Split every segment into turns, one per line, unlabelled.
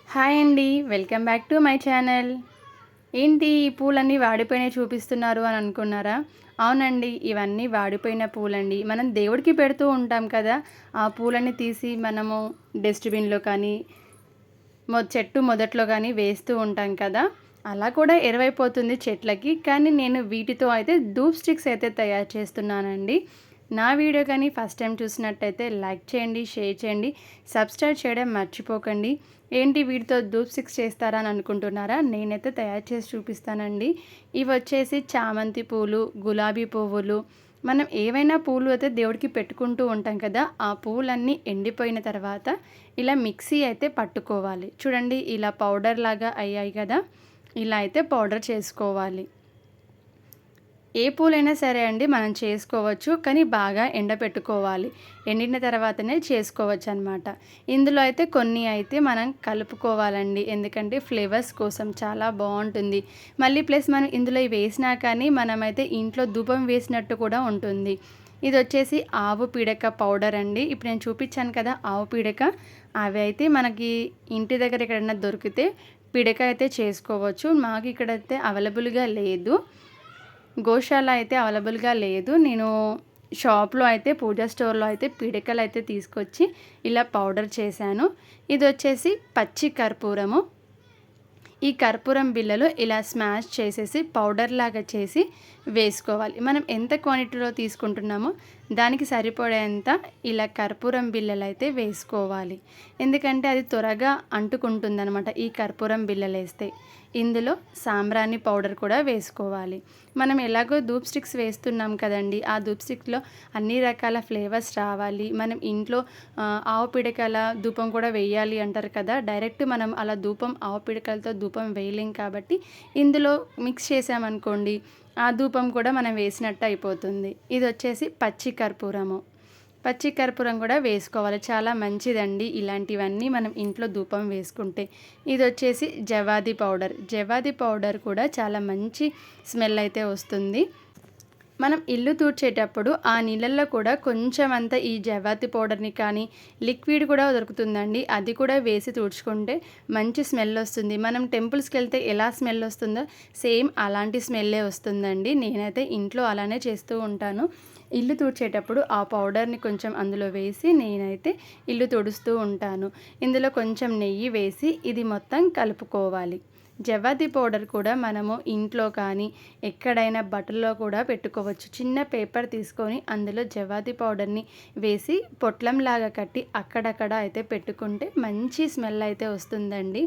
Hi అండి. Welcome back to my channel. ఏంటి ఈ పూలన్నీ వాడిపోయినయి చూపిస్తున్నారు అని అనుకున్నారా? అవునండి. ఇవన్నీ వాడిపోయిన పూలండి. మనం దేవుడికి పెడుతూ ఉంటాం కదా! ఆ పూలన్నీ తీసి మనము డస్ట్‌బిన్‌లో కానీ, చెట్టు మొదట్లో గానీ వేస్తూ ఉంటాం కదా! అలా కూడా ఎరువైపోతుంది చెట్లకి. కానీ నేను వీటితో అయితే ధూప్ స్టిక్స్ అయితే తయారు చేస్తున్నానండి. నా వీడియో కానీ ఫస్ట్ టైం చూసినట్టయితే లైక్ చేయండి, షేర్ చేయండి, సబ్స్క్రైబ్ చేయడం మర్చిపోకండి. ఏంటి వీటితో ధూప్ స్టిక్స్ చేస్తారా అని అనుకుంటున్నారా? నేనైతే తయారు చేసి చూపిస్తానండి. ఇవొచ్చేసి చామంతి పూలు, గులాబీ పువ్వులు, మనం ఏవైనా పూలు అయితే దేవుడికి పెట్టుకుంటూ ఉంటాం కదా! ఆ పూలన్నీ ఎండిపోయిన తర్వాత ఇలా మిక్సీ అయితే పట్టుకోవాలి. చూడండి ఇలా పౌడర్ లాగా అయ్యాయి కదా! ఇలా అయితే పౌడర్ చేసుకోవాలి. ఏ పూలైనా సరే అండి మనం చేసుకోవచ్చు. కానీ బాగా ఎండబెట్టుకోవాలి. ఎండిన తర్వాతనే చేసుకోవచ్చనమాట. ఇందులో అయితే కొన్ని అయితే మనం కలుపుకోవాలండి. ఎందుకంటే ఫ్లేవర్స్ కోసం చాలా బావుంటుంది. మళ్ళీ ప్లస్ మనం ఇందులో వేసినా కానీ మనమైతే ఇంట్లో ధూపం వేసినట్టు కూడా ఉంటుంది. ఇదొచ్చేసి ఆవు పిడక పౌడర్ అండి. ఇప్పుడు నేను చూపించాను కదా ఆవు పిడక. అవి అయితే మనకి ఇంటి దగ్గర ఎక్కడైనా దొరికితే పిడక అయితే చేసుకోవచ్చు. మాకు ఇక్కడైతే అవైలబుల్‌గా లేదు. గోశాల అయితే అవైలబుల్‌గా లేదు. నేను షాప్‌లో అయితే పూజ స్టోర్‌లో అయితే పిడకలైతే తీసుకొచ్చి ఇలా పౌడర్ చేశాను. ఇదొచ్చేసి పచ్చి కర్పూరము. ఈ కర్పూరం బిళ్ళలు ఇలా స్మాష్ చేసేసి పౌడర్ లాగా చేసి వేసుకోవాలి. మనం ఎంత క్వాంటిటీలో తీసుకుంటున్నామో దానికి సరిపడేంత ఇలా కర్పూరం బిళ్ళలైతే వేసుకోవాలి. ఎందుకంటే అది త్వరగా అంటుకుంటుందనమాట ఈ కర్పూరం బిళ్ళలేస్తే. ఇందులో సాంబ్రాణి పౌడర్ కూడా వేసుకోవాలి. మనం ఎలాగో ధూప్ స్టిక్స్ వేస్తున్నాం కదండీ! ఆ ధూప్ స్టిక్స్‌లో అన్ని రకాల ఫ్లేవర్స్ రావాలి. మనం ఇంట్లో ఆవు పిడకల ధూపం కూడా వేయాలి అంటారు కదా! డైరెక్ట్ మనం అలా ఆవు పిడకలతో ధూపం వేయలేం కాబట్టి ఇందులో మిక్స్ చేసామనుకోండి ఆ ధూపం కూడా మనం వేసినట్టు అయిపోతుంది. ఇదొచ్చేసి పచ్చి కర్పూరము. పచ్చి కర్పూరం కూడా వేసుకోవాలి. చాలా మంచిదండి ఇలాంటివన్నీ మనం ఇంట్లో ధూపం వేసుకుంటే. ఇదొచ్చేసి జవాది పౌడర్. జవాది పౌడర్ కూడా చాలా మంచి స్మెల్ అయితే వస్తుంది. మనం ఇల్లు తూడ్చేటప్పుడు ఆ నీళ్ళల్లో కూడా కొంచెం అంత ఈ జవాతి పౌడర్ని కానీ లిక్విడ్ కూడా దొరుకుతుందండి. అది కూడా వేసి తుడుచుకుంటే మంచి స్మెల్ వస్తుంది. మనం టెంపుల్స్కి వెళ్తే ఎలా స్మెల్ వస్తుందో సేమ్ అలాంటి స్మెల్లే వస్తుందండి. నేనైతే ఇంట్లో అలానే చేస్తూ ఉంటాను. ఇల్లు తుడిచేటప్పుడు ఆ పౌడర్ని కొంచెం అందులో వేసి నేనైతే ఇల్లు తుడుస్తూ ఉంటాను. ఇందులో కొంచెం నెయ్యి వేసి ఇది మొత్తం కలుపుకోవాలి. జవాది పౌడర్ కూడా మనము ఇంట్లో కానీ ఎక్కడైనా బట్టల్లో కూడా పెట్టుకోవచ్చు. చిన్న పేపర్ తీసుకొని అందులో జవాది పౌడర్ని వేసి పొట్లంలాగా కట్టి అక్కడక్కడ అయితే పెట్టుకుంటే మంచి స్మెల్ అయితే వస్తుందండి.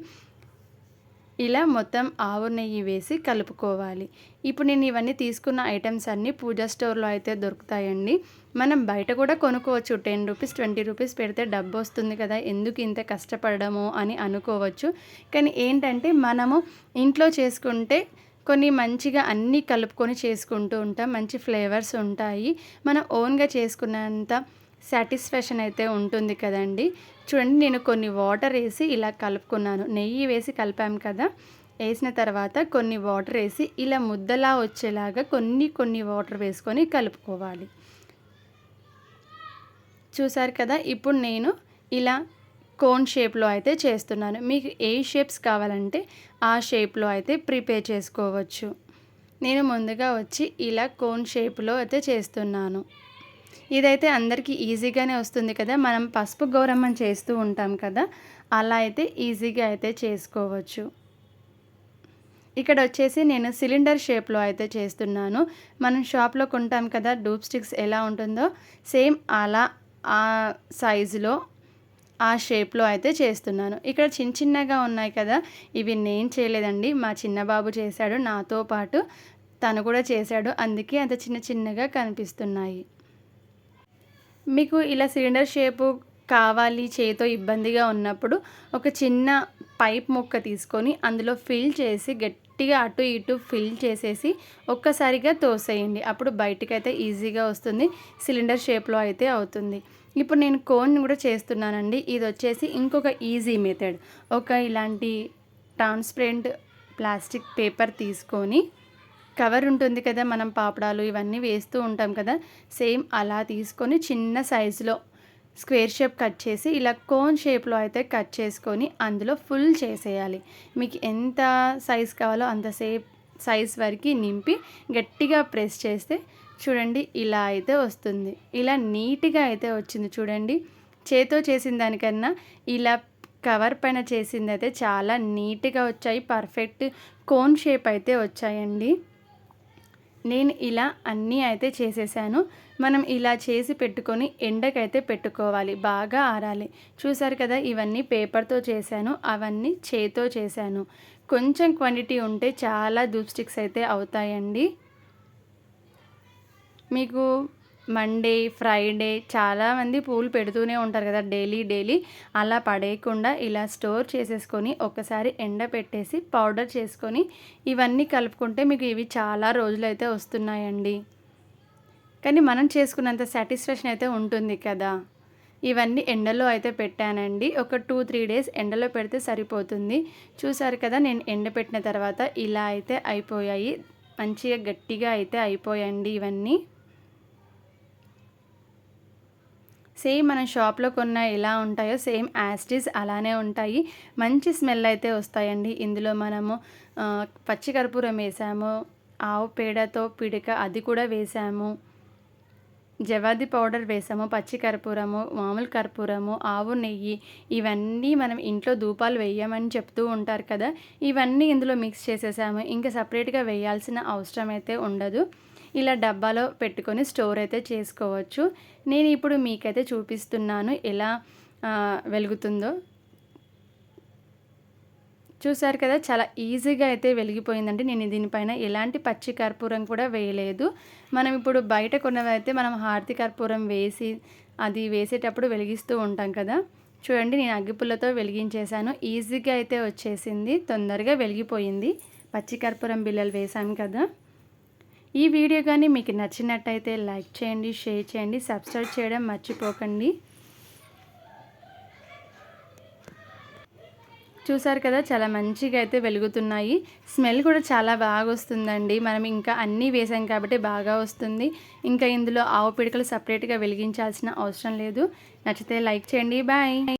ఇలా మొత్తం ఆవు నెయ్యి వేసి కలుపుకోవాలి. ఇప్పుడు నేను ఇవన్నీ తీసుకున్న ఐటమ్స్ అన్నీ పూజా స్టోర్‌లో అయితే దొరుకుతాయండి. మనం బయట కూడా కొనుక్కోవచ్చు. 10 రూపీస్, 20 రూపీస్ పెడితే డబ్బొస్తుంది కదా! ఎందుకు ఇంత కష్టపడడము అని అనుకోవచ్చు. కానీ ఏంటంటే మనము ఇంట్లో చేసుకుంటే కొన్ని మంచిగా అన్నీ కలుపుకొని చేసుకుంటూ ఉంటాం. మంచి ఫ్లేవర్స్ ఉంటాయి. మనం ఓన్‌గా చేసుకున్నంత సాటిస్ఫాక్షన్ అయితే ఉంటుంది కదండీ! చూడండి నేను కొన్ని వాటర్ వేసి ఇలా కలుపుకున్నాను. నెయ్యి వేసి కలిపాం కదా! వేసిన తర్వాత కొన్ని వాటర్ వేసి ఇలా ముద్దలా వచ్చేలాగా కొన్ని కొన్ని వాటర్ వేసుకొని కలుపుకోవాలి. చూసారు కదా! ఇప్పుడు నేను ఇలా కోన్ షేప్‌లో అయితే చేస్తున్నాను. మీకు ఏ షేప్స్ కావాలంటే ఆ షేప్‌లో అయితే ప్రిపేర్ చేసుకోవచ్చు. నేను ముందుగా వచ్చి ఇలా కోన్ షేప్‌లో అయితే చేస్తున్నాను. ఇదైతే అందరికీ ఈజీగానే వస్తుంది కదా! మనం పసుపు గౌరమ్మని చేస్తూ ఉంటాం కదా! అలా అయితే ఈజీగా అయితే చేసుకోవచ్చు. ఇక్కడొచ్చేసి నేను సిలిండర్ షేప్‌లో అయితే చేస్తున్నాను. మనం షాప్‌లో కొంటాం కదా! ధూప్ స్టిక్స్ ఎలా ఉంటుందో సేమ్ అలా ఆ సైజులో ఆ షేప్‌లో అయితే చేస్తున్నాను. ఇక్కడ చిన్న చిన్నగా ఉన్నాయి కదా! ఇవి నేను చేయలేదండి. మా చిన్న బాబు చేశాడు. నాతో పాటు తను కూడా చేశాడు. అందుకే అంత చిన్న చిన్నగా కనిపిస్తున్నాయి. మీకు ఇలా సిలిండర్ షేపు కావాలి చేత్తో ఇబ్బందిగా ఉన్నప్పుడు ఒక చిన్న పైప్ ముక్క తీసుకొని అందులో ఫిల్ చేసి గట్టిగా అటు ఇటు ఫిల్ చేసేసి ఒక్కసారిగా తోసేయండి. అప్పుడు బయటికైతే ఈజీగా వస్తుంది. సిలిండర్ షేప్‌లో అయితే అవుతుంది. ఇప్పుడు నేను కోన్ కూడా చేస్తున్నానండి. ఇదొచ్చేసి ఇంకొక ఈజీ మెథడ్. ఇలాంటి ట్రాన్స్పరెంట్ ప్లాస్టిక్ పేపర్ తీసుకొని కవర్ ఉంటుంది కదా! మనం పాపడాలు ఇవన్నీ వేస్తూ ఉంటాం కదా! సేమ్ అలా తీసుకొని చిన్న సైజులో స్క్వేర్ షేప్ కట్ చేసి ఇలా కోన్ షేప్లో అయితే కట్ చేసుకొని అందులో ఫుల్ చేసేయాలి. మీకు ఎంత సైజ్ కావాలో అంత సైజ్ వరకు నింపి గట్టిగా ప్రెస్ చేస్తే చూడండి ఇలా అయితే వస్తుంది. ఇలా నీట్గా అయితే వచ్చింది చూడండి. చేతో చేసిన దానికన్నా ఇలా కవర్ పైన చేసింది అయితే చాలా నీట్గా వచ్చాయి. పర్ఫెక్ట్ కోన్ షేప్ అయితే వచ్చాయండి. నేను ఇలా అన్నీ అయితే చేసేసాను. మనం ఇలా చేసి పెట్టుకొని ఎండకైతే పెట్టుకోవాలి, బాగా ఆరాలి. చూసారు కదా, ఇవన్నీ పేపర్తో చేశాను, అవన్నీ చేతో చేశాను. కొంచెం క్వాంటిటీ ఉంటే చాలా ధూప్ స్టిక్స్ అయితే అవుతాయండి. మీకు మండే, ఫ్రైడే చాలామంది పూలు పెడుతూనే ఉంటారు కదా డైలీ. అలా పడేయకుండా ఇలా స్టోర్ చేసేసుకొని ఒకసారి ఎండ పెట్టేసి పౌడర్ చేసుకొని ఇవన్నీ కలుపుకుంటే మీకు ఇవి చాలా రోజులైతే వస్తున్నాయండి. కానీ మనం చేసుకున్నంత సాటిస్ఫాక్షన్ అయితే ఉంటుంది కదా. ఇవన్నీ ఎండలో అయితే పెట్టానండి. ఒక 2-3 డేస్ ఎండలో పెడితే సరిపోతుంది. చూసారు కదా, నేను ఎండపెట్టిన తర్వాత ఇలా అయితే అయిపోయాయి. మంచిగా గట్టిగా అయితే అయిపోయాయండి ఇవన్నీ. సేమ్ మనం షాప్లో కొన్న ఎలా ఉంటాయో సేమ్ యాజ్ ఇట్ ఈజ్ అలానే ఉంటాయి. మంచి స్మెల్ అయితే వస్తాయండి. ఇందులో మనము పచ్చి కర్పూరం వేసాము, ఆవు పేడతో పిడక అది కూడా వేసాము, జవాది పౌడర్ వేసాము, పచ్చి కర్పూరము, మామూలు కర్పూరము, ఆవు నెయ్యి, ఇవన్నీ మనం ఇంట్లో ధూపాలు వేయమని చెప్తూ ఉంటారు కదా, ఇవన్నీ ఇందులో మిక్స్ చేసేసాము. ఇంకా సపరేట్గా వేయాల్సిన అవసరం అయితే ఉండదు. ఇలా డబ్బాలో పెట్టుకొని స్టోర్ అయితే చేసుకోవచ్చు. నేను ఇప్పుడు మీకైతే చూపిస్తున్నాను ఎలా వెలుగుతుందో. చూసారు కదా, చాలా ఈజీగా అయితే వెలిగిపోయిందండి. నేను దీనిపైన ఎలాంటి పచ్చి కర్పూరం కూడా వేయలేదు. మనం ఇప్పుడు బయట కొన్నవైతే మనం హారతి కర్పూరం వేసి అది వేసేటప్పుడు వెలిగిస్తూ ఉంటాం కదా. చూడండి, నేను అగ్గిపుల్లతో వెలిగించేసాను. ఈజీగా అయితే వచ్చేసింది, తొందరగా వెలిగిపోయింది. పచ్చి కర్పూరం బిళ్ళలు వేసాం కదా. ఈ వీడియో కానీ మీకు నచ్చినట్టయితే లైక్ చేయండి, షేర్ చేయండి, సబ్స్క్రైబ్ చేయడం మర్చిపోకండి. చూసారు కదా, చాలా మంచిగా అయితే వెలుగుతున్నాయి. స్మెల్ కూడా చాలా బాగా వస్తుందండి. మనం ఇంకా అన్నీ వేసాం కాబట్టి బాగా వస్తుంది. ఇంకా ఇందులో ఆవు పిడకలు సపరేట్గా వెలిగించాల్సిన అవసరం లేదు. నచ్చితే లైక్ చేయండి. బాయ్.